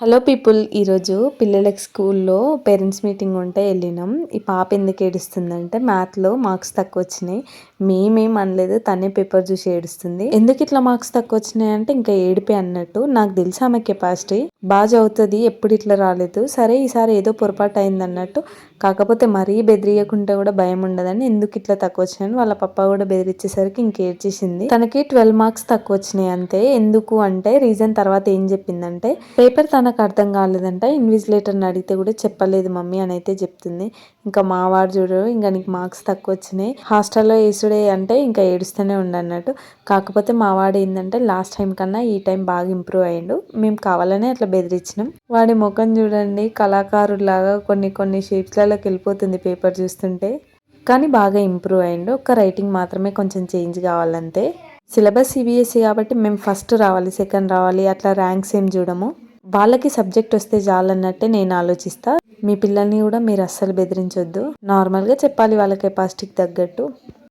Hello people, ఈరోజు పిల్లలకి స్కూల్లో పేరెంట్స్ మీటింగ్ ఉంటే వెళ్ళినాం. ఈ పాప ఎందుకు ఏడుస్తుందంటే మ్యాథ్లో మార్క్స్ తక్కువ వచ్చినాయి. మేమేం అనలేదు, తనే పేపర్ చూసి ఏడుస్తుంది. ఎందుకు ఇట్లా మార్క్స్ తక్కువ వచ్చినాయి అంటే ఇంకా ఏడిపే అన్నట్టు. నాకు తెలుసు ఆమె కెపాసిటీ బాగా చదువుతుంది, ఎప్పుడు ఇట్లా రాలేదు, సరే ఈసారి ఏదో పొరపాటు అయింది అన్నట్టు. కాకపోతే మరీ బెదిరియకుంటే కూడా భయం ఉండదని ఎందుకు ఇట్లా తక్కువ వచ్చినాయని వాళ్ళ పప్పా కూడా బెదిరించేసరికి ఇంకేడ్చేసింది. తనకి 12 మార్క్స్ తక్కువ వచ్చినాయి అంతే. ఎందుకు అంటే రీజన్ తర్వాత ఏం చెప్పిందంటే పేపర్ నాకు అర్థం కాలేదంట, ఇన్విజిలేటర్ని అడిగితే కూడా చెప్పలేదు మమ్మీ అని అయితే చెప్తుంది. ఇంకా మా వాడు చూడు, ఇంకా నీకు మార్క్స్ తక్కువ వచ్చినాయి, హాస్టల్లో వేసుడే అంటే ఇంకా ఏడుస్తూనే ఉండన్నట్టు. కాకపోతే మా వాడు ఏంటంటే లాస్ట్ టైం కన్నా ఈ టైం బాగా ఇంప్రూవ్ అయ్యిండు. మేము కావాలనే అట్లా బెదిరించినాం. వాడి ముఖం చూడండి, కళాకారులాగా కొన్ని షేప్స్లలోకి వెళ్ళిపోతుంది పేపర్ చూస్తుంటే. కానీ బాగా ఇంప్రూవ్ అయ్యిండు. ఒక రైటింగ్ మాత్రమే కొంచెం చేంజ్ కావాలంతే. సిలబస్ సిబిఎస్ఈ కాబట్టి మేము ఫస్ట్ రావాలి, సెకండ్ రావాలి, అట్లా ర్యాంక్స్ ఏం చూడము. వాళ్ళకి సబ్జెక్ట్ వస్తే చాలన్నట్టే నేను ఆలోచిస్తా. మీ పిల్లల్ని కూడా మీరు అస్సలు బెదిరించొద్దు, నార్మల్గా చెప్పాలి వాళ్ళ కెపాసిటీకి తగ్గట్టు.